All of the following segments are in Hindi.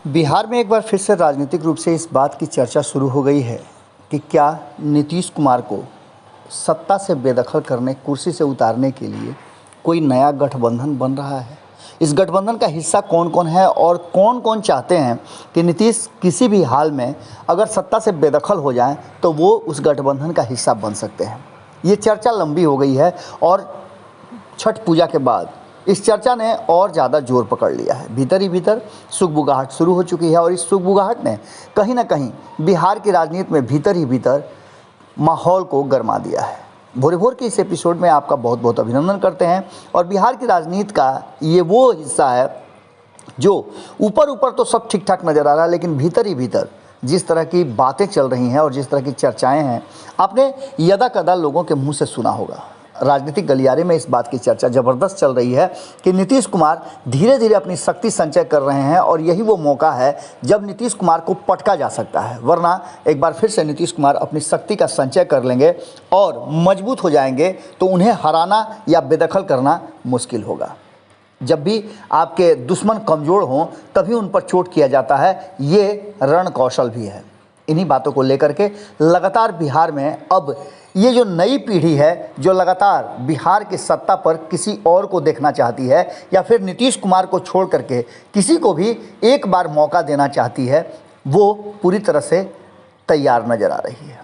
बिहार में एक बार फिर से राजनीतिक रूप से इस बात की चर्चा शुरू हो गई है कि क्या नीतीश कुमार को सत्ता से बेदखल करने, कुर्सी से उतारने के लिए कोई नया गठबंधन बन रहा है। इस गठबंधन का हिस्सा कौन कौन है और कौन कौन चाहते हैं कि नीतीश किसी भी हाल में अगर सत्ता से बेदखल हो जाएं तो वो उस गठबंधन का हिस्सा बन सकते हैं। ये चर्चा लंबी हो गई है और छठ पूजा के बाद इस चर्चा ने और ज़्यादा जोर पकड़ लिया है। भीतर ही भीतर सुगबुगाहट शुरू हो चुकी है और इस सुगबुगाहट ने कहीं ना कहीं बिहार की राजनीति में भीतर ही भीतर माहौल को गरमा दिया है। भोरे भोर के इस एपिसोड में आपका बहुत बहुत अभिनंदन करते हैं। और बिहार की राजनीति का ये वो हिस्सा है जो ऊपर ऊपर तो सब ठीक ठाक नज़र आ रहा है, लेकिन भीतर ही भीतर जिस तरह की बातें चल रही हैं और जिस तरह की चर्चाएं हैं, आपने यदा कदा लोगों के मुंह से सुना होगा। राजनीतिक गलियारे में इस बात की चर्चा ज़बरदस्त चल रही है कि नीतीश कुमार धीरे धीरे अपनी शक्ति संचय कर रहे हैं और यही वो मौका है जब नीतीश कुमार को पटका जा सकता है, वरना एक बार फिर से नीतीश कुमार अपनी शक्ति का संचय कर लेंगे और मजबूत हो जाएंगे तो उन्हें हराना या बेदखल करना मुश्किल होगा। जब भी आपके दुश्मन कमज़ोर हों तभी उन पर चोट किया जाता है, ये रण कौशल भी है। इन्हीं बातों को लेकर के लगातार बिहार में अब ये जो नई पीढ़ी है जो लगातार बिहार की सत्ता पर किसी और को देखना चाहती है या फिर नीतीश कुमार को छोड़ करके किसी को भी एक बार मौका देना चाहती है, वो पूरी तरह से तैयार नज़र आ रही है।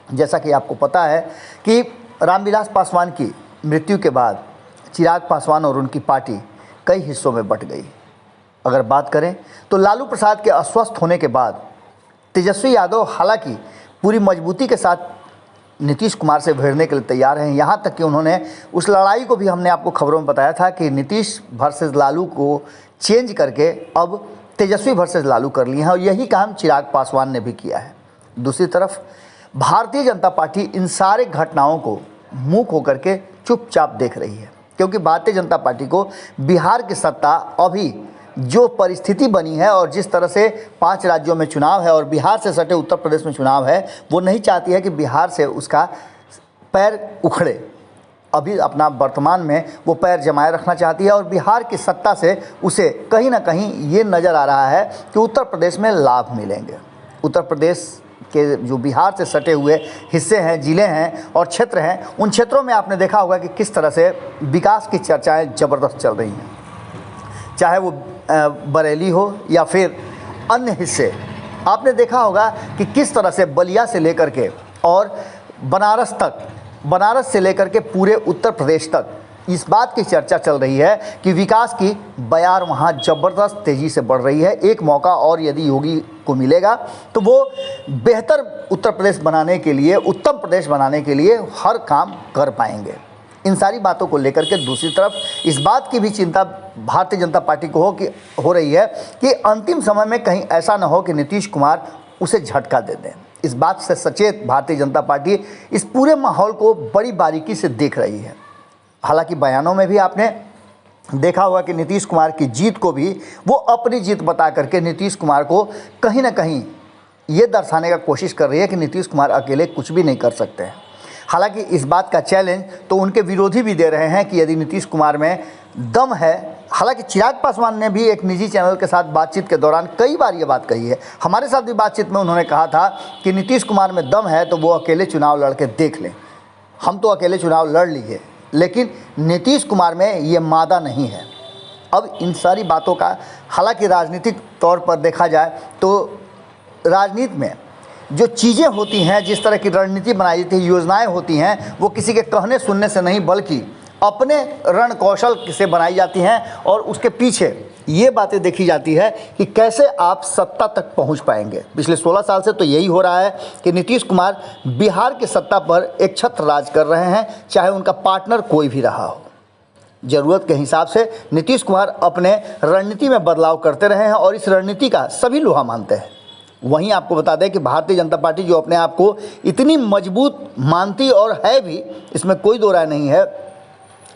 जैसा कि आपको पता है कि रामविलास पासवान की मृत्यु के बाद चिराग पासवान और उनकी पार्टी कई हिस्सों में बंट गई। अगर बात करें तो लालू प्रसाद के अस्वस्थ होने के बाद तेजस्वी यादव हालांकि पूरी मजबूती के साथ नीतीश कुमार से भिड़ने के लिए तैयार हैं। यहाँ तक कि उन्होंने उस लड़ाई को भी हमने आपको खबरों में बताया था कि नीतीश वर्सेस लालू को चेंज करके अब तेजस्वी वर्सेस लालू कर लिए हैं और यही काम चिराग पासवान ने भी किया है। दूसरी तरफ भारतीय जनता पार्टी इन सारे घटनाओं को मूक होकर के चुपचाप देख रही है, क्योंकि भारतीय जनता पार्टी को बिहार की सत्ता अभी जो परिस्थिति बनी है और जिस तरह से 5 राज्यों में चुनाव है और बिहार से सटे उत्तर प्रदेश में चुनाव है, वो नहीं चाहती है कि बिहार से उसका पैर उखड़े। अभी अपना वर्तमान में वो पैर जमाए रखना चाहती है और बिहार की सत्ता से उसे कहीं ना कहीं ये नज़र आ रहा है कि उत्तर प्रदेश में लाभ मिलेंगे। उत्तर प्रदेश के जो बिहार से सटे हुए हिस्से हैं, ज़िले हैं और क्षेत्र हैं, उन क्षेत्रों में आपने देखा होगा कि किस तरह से विकास की चर्चाएँ ज़बरदस्त चल रही हैं, चाहे वो बरेली हो या फिर अन्य हिस्से। आपने देखा होगा कि किस तरह से बलिया से लेकर के और बनारस तक, बनारस से लेकर के पूरे उत्तर प्रदेश तक इस बात की चर्चा चल रही है कि विकास की बयार वहाँ ज़बरदस्त तेज़ी से बढ़ रही है। एक मौका और यदि योगी को मिलेगा तो वो बेहतर उत्तर प्रदेश बनाने के लिए, उत्तम प्रदेश बनाने के लिए हर काम कर पाएंगे। इन सारी बातों को लेकर के दूसरी तरफ इस बात की भी चिंता भारतीय जनता पार्टी को हो रही है कि अंतिम समय में कहीं ऐसा न हो कि नीतीश कुमार उसे झटका दे दें। इस बात से सचेत भारतीय जनता पार्टी इस पूरे माहौल को बड़ी बारीकी से देख रही है। हालांकि बयानों में भी आपने देखा होगा कि नीतीश कुमार की जीत को भी वो अपनी जीत बता करके नीतीश कुमार को कहीं ना कहीं ये दर्शाने का कोशिश कर रही है कि नीतीश कुमार अकेले कुछ भी नहीं कर सकते हैं। हालांकि इस बात का चैलेंज तो उनके विरोधी भी दे रहे हैं कि यदि नीतीश कुमार में दम है। हालांकि चिराग पासवान ने भी एक निजी चैनल के साथ बातचीत के दौरान कई बार ये बात कही है, हमारे साथ भी बातचीत में उन्होंने कहा था कि नीतीश कुमार में दम है तो वो अकेले चुनाव लड़ के देख लें। हम तो अकेले चुनाव लड़ लिए, लेकिन नीतीश कुमार में ये मादा नहीं है। अब इन सारी बातों का हालांकि राजनीतिक तौर पर देखा जाए तो राजनीति में जो चीज़ें होती हैं, जिस तरह की रणनीति बनाई जाती है, योजनाएं होती हैं, वो किसी के कहने सुनने से नहीं बल्कि अपने रण कौशल से बनाई जाती हैं और उसके पीछे ये बातें देखी जाती है कि कैसे आप सत्ता तक पहुंच पाएंगे। पिछले 16 साल से तो यही हो रहा है कि नीतीश कुमार बिहार की सत्ता पर एक छत्र राज कर रहे हैं, चाहे उनका पार्टनर कोई भी रहा हो। ज़रूरत के हिसाब से नीतीश कुमार अपने रणनीति में बदलाव करते रहे हैं और इस रणनीति का सभी लोहा मानते हैं। वहीं आपको बता दें कि भारतीय जनता पार्टी जो अपने आप को इतनी मजबूत मानती और है भी, इसमें कोई दो राय नहीं है,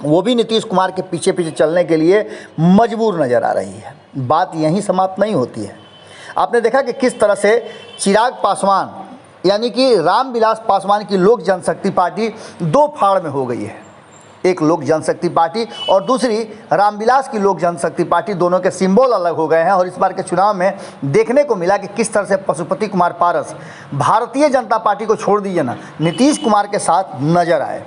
वो भी नीतीश कुमार के पीछे पीछे चलने के लिए मजबूर नज़र आ रही है। बात यहीं समाप्त नहीं होती है। आपने देखा कि किस तरह से चिराग पासवान यानी कि रामविलास पासवान की लोक जनशक्ति पार्टी 2 फाड़ में हो गई है। एक लोक जनशक्ति पार्टी और दूसरी रामविलास की लोक जनशक्ति पार्टी, दोनों के सिंबल अलग हो गए हैं। और इस बार के चुनाव में देखने को मिला कि किस तरह से पशुपति कुमार पारस भारतीय जनता पार्टी को छोड़ दीजिए ना, नीतीश कुमार के साथ नजर आए।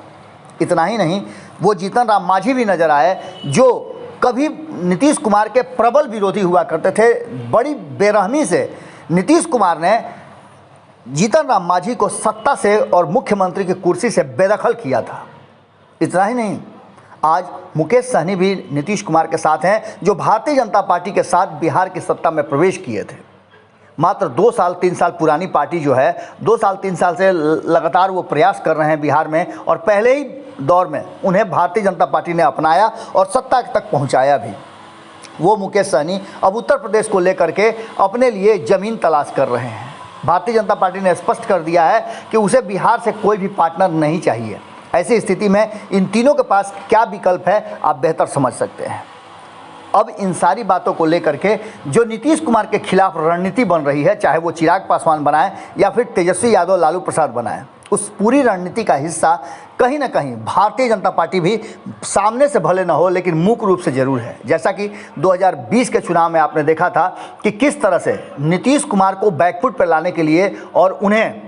इतना ही नहीं, वो जीतन राम मांझी भी नजर आए, जो कभी नीतीश कुमार के प्रबल विरोधी हुआ करते थे। बड़ी बेरहमी से नीतीश कुमार ने जीतन राम मांझी को सत्ता से और मुख्यमंत्री की कुर्सी से बेदखल किया था। इतना ही नहीं, आज मुकेश सहनी भी नीतीश कुमार के साथ हैं, जो भारतीय जनता पार्टी के साथ बिहार की सत्ता में प्रवेश किए थे। मात्र 2 साल 3 साल पुरानी पार्टी जो है, 2 साल 3 साल से लगातार वो प्रयास कर रहे हैं बिहार में, और पहले ही दौर में उन्हें भारतीय जनता पार्टी ने अपनाया और सत्ता तक पहुंचाया भी। वो मुकेश सहनी अब उत्तर प्रदेश को लेकर के अपने लिए ज़मीन तलाश कर रहे हैं। भारतीय जनता पार्टी ने स्पष्ट कर दिया है कि उसे बिहार से कोई भी पार्टनर नहीं चाहिए। ऐसी स्थिति में इन तीनों के पास क्या विकल्प है, आप बेहतर समझ सकते हैं। अब इन सारी बातों को लेकर के जो नीतीश कुमार के खिलाफ रणनीति बन रही है, चाहे वो चिराग पासवान बनाए या फिर तेजस्वी यादव लालू प्रसाद बनाए, उस पूरी रणनीति का हिस्सा कहीं ना कहीं भारतीय जनता पार्टी भी सामने से भले न हो लेकिन मुख्य रूप से जरूर है। जैसा कि 2020 के चुनाव में आपने देखा था कि किस तरह से नीतीश कुमार को बैकफुट पर लाने के लिए और उन्हें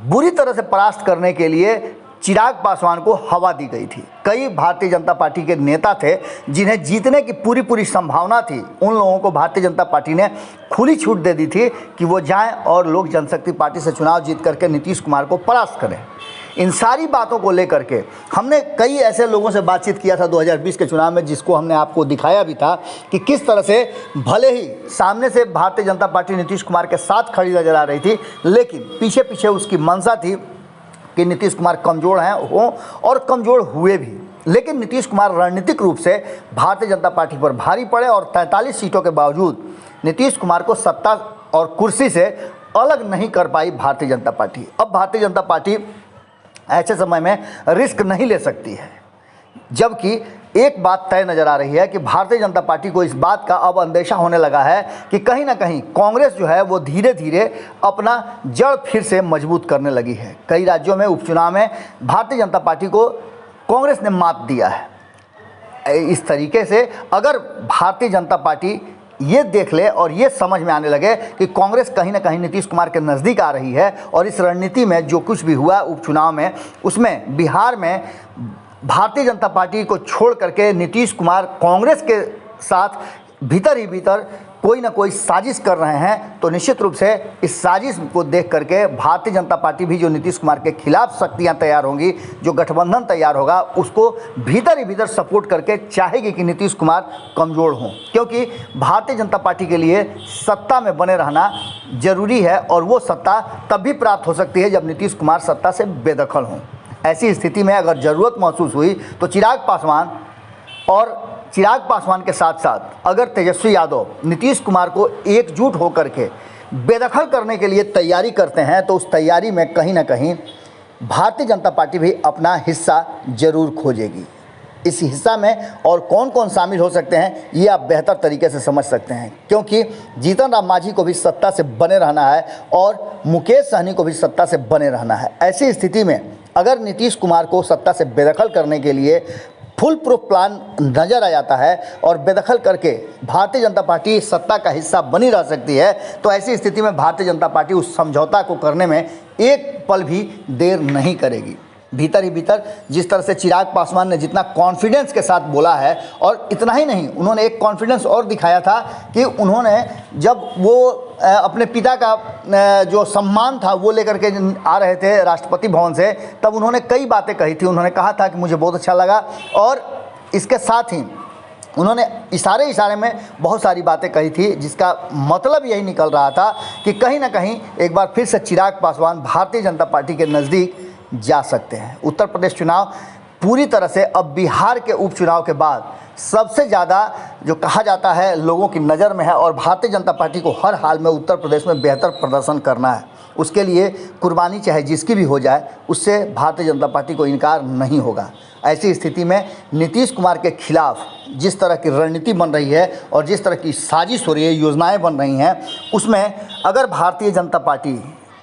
बुरी तरह से परास्त करने के लिए चिराग पासवान को हवा दी गई थी। कई भारतीय जनता पार्टी के नेता थे जिन्हें जीतने की पूरी संभावना थी। उन लोगों को भारतीय जनता पार्टी ने खुली छूट दे दी थी कि वो जाएं और लोक जनशक्ति पार्टी से चुनाव जीत करके नीतीश कुमार को परास्त करें। इन सारी बातों को लेकर के हमने कई ऐसे लोगों से बातचीत किया था 2020 के चुनाव में, जिसको हमने आपको दिखाया भी था कि किस तरह से भले ही सामने से भारतीय जनता पार्टी नीतीश कुमार के साथ खड़ी नजर आ रही थी, लेकिन पीछे पीछे उसकी मंशा थी कि नीतीश कुमार कमज़ोर हैं हो और कमज़ोर हुए भी। लेकिन नीतीश कुमार रणनीतिक रूप से भारतीय जनता पार्टी पर भारी पड़े और 43 सीटों के बावजूद नीतीश कुमार को सत्ता और कुर्सी से अलग नहीं कर पाई भारतीय जनता पार्टी। अब भारतीय जनता पार्टी ऐसे समय में रिस्क नहीं ले सकती है, जबकि एक बात तय नज़र आ रही है कि भारतीय जनता पार्टी को इस बात का अब अंदेशा होने लगा है कि कहीं ना कहीं कांग्रेस जो है वो धीरे धीरे अपना जड़ फिर से मजबूत करने लगी है। कई राज्यों में उपचुनाव में भारतीय जनता पार्टी को कांग्रेस ने मात दिया है। इस तरीके से अगर भारतीय जनता पार्टी ये देख ले और ये समझ में आने लगे कि कांग्रेस कहीं ना कहीं नीतीश कुमार के नज़दीक आ रही है और इस रणनीति में जो कुछ भी हुआ उपचुनाव में, उसमें बिहार में भारतीय जनता पार्टी को छोड़ करके नीतीश कुमार कांग्रेस के साथ भीतर ही भीतर कोई ना कोई साजिश कर रहे हैं, तो निश्चित रूप से इस साजिश को देख करके भारतीय जनता पार्टी भी जो नीतीश कुमार के खिलाफ शक्तियां तैयार होंगी, जो गठबंधन तैयार होगा, उसको भीतर ही भीतर सपोर्ट करके चाहेगी कि नीतीश कुमार कमज़ोर हों। क्योंकि भारतीय जनता पार्टी के लिए सत्ता में बने रहना जरूरी है और वो सत्ता तब भी प्राप्त हो सकती है जब नीतीश कुमार सत्ता से बेदखल हों। ऐसी स्थिति में अगर ज़रूरत महसूस हुई तो चिराग पासवान के साथ साथ अगर तेजस्वी यादव नीतीश कुमार को एकजुट होकर के बेदखल करने के लिए तैयारी करते हैं, तो उस तैयारी में कहीं ना कहीं भारतीय जनता पार्टी भी अपना हिस्सा जरूर खोजेगी। इस हिस्सा में और कौन कौन शामिल हो सकते हैं ये आप बेहतर तरीके से समझ सकते हैं, क्योंकि जीतन राम मांझी को भी सत्ता से बने रहना है और मुकेश सहनी को भी सत्ता से बने रहना है। ऐसी स्थिति में अगर नीतीश कुमार को सत्ता से बेदखल करने के लिए फुल प्रूफ प्लान नज़र आ जाता है और बेदखल करके भारतीय जनता पार्टी सत्ता का हिस्सा बनी रह सकती है, तो ऐसी स्थिति में भारतीय जनता पार्टी उस समझौता को करने में एक पल भी देर नहीं करेगी। भीतर ही भीतर जिस तरह से चिराग पासवान ने जितना कॉन्फिडेंस के साथ बोला है, और इतना ही नहीं, उन्होंने एक कॉन्फिडेंस और दिखाया था कि उन्होंने जब वो अपने पिता का जो सम्मान था वो लेकर के आ रहे थे राष्ट्रपति भवन से, तब उन्होंने कई बातें कही थी। उन्होंने कहा था कि मुझे बहुत अच्छा लगा, और इसके साथ ही उन्होंने इशारे में बहुत सारी बातें कही थी, जिसका मतलब यही निकल रहा था कि कहीं ना कहीं एक बार फिर से चिराग पासवान भारतीय जनता पार्टी के नज़दीक जा सकते हैं। उत्तर प्रदेश चुनाव पूरी तरह से अब बिहार के उपचुनाव के बाद सबसे ज़्यादा जो कहा जाता है लोगों की नज़र में है, और भारतीय जनता पार्टी को हर हाल में उत्तर प्रदेश में बेहतर प्रदर्शन करना है। उसके लिए कुर्बानी चाहे जिसकी भी हो जाए, उससे भारतीय जनता पार्टी को इनकार नहीं होगा। ऐसी स्थिति में नीतीश कुमार के खिलाफ जिस तरह की रणनीति बन रही है और जिस तरह की साजिश हो रही है, योजनाएं बन रही हैं, उसमें अगर भारतीय जनता पार्टी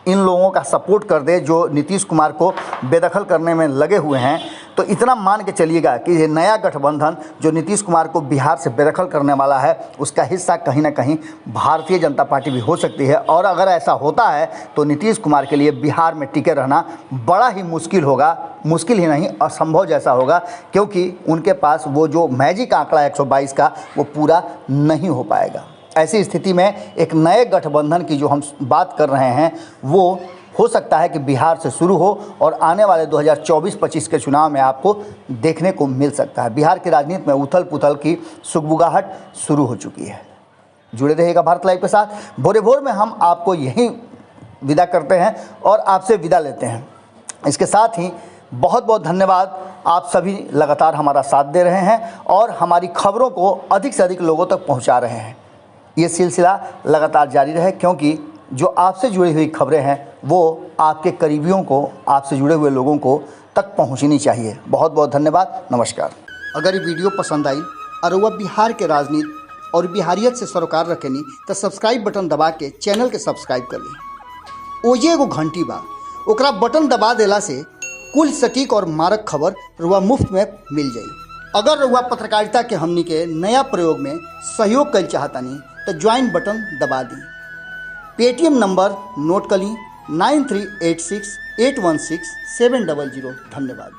इन लोगों का सपोर्ट कर दे जो नीतीश कुमार को बेदखल करने में लगे हुए हैं, तो इतना मान के चलिएगा कि ये नया गठबंधन जो नीतीश कुमार को बिहार से बेदखल करने वाला है, उसका हिस्सा कहीं ना कहीं भारतीय जनता पार्टी भी हो सकती है। और अगर ऐसा होता है तो नीतीश कुमार के लिए बिहार में टिके रहना बड़ा ही मुश्किल होगा, मुश्किल ही नहीं असंभव जैसा होगा, क्योंकि उनके पास वो जो मैजिक आंकड़ा 122 का वो पूरा नहीं हो पाएगा। ऐसी स्थिति में एक नए गठबंधन की जो हम बात कर रहे हैं वो हो सकता है कि बिहार से शुरू हो और आने वाले 2024-25 के चुनाव में आपको देखने को मिल सकता है। बिहार की राजनीति में उथल पुथल की सुगबुगाहट शुरू हो चुकी है। जुड़े रहिएगा भारत लाइव के साथ। भोरे भोर में हम आपको यहीं विदा करते हैं और आपसे विदा लेते हैं। इसके साथ ही बहुत बहुत धन्यवाद, आप सभी लगातार हमारा साथ दे रहे हैं और हमारी खबरों को अधिक से अधिक लोगों तक पहुंचा रहे हैं। ये सिलसिला लगातार जारी रहे, क्योंकि जो आपसे जुड़ी हुई खबरें हैं वो आपके करीबियों को, आपसे जुड़े हुए लोगों को तक पहुंचनी चाहिए। बहुत बहुत धन्यवाद, नमस्कार। अगर ये वीडियो पसंद आई और वह बिहार के राजनीति और बिहारियत से सरोकार रखेनी तो सब्सक्राइब बटन दबा के चैनल के सब्सक्राइब कर ली। ओजे एगो घंटी बा, ओकरा बटन दबा देला से कुल सटीक और मारक खबर रुआ मुफ्त में मिल जाई। अगर रुआ पत्रकारिता के हमनी के नया प्रयोग में सहयोग कर चाहतानी तो ज्वाइन बटन दबा दी। पेटीएम नंबर नोट कर ली 9386816700। धन्यवाद।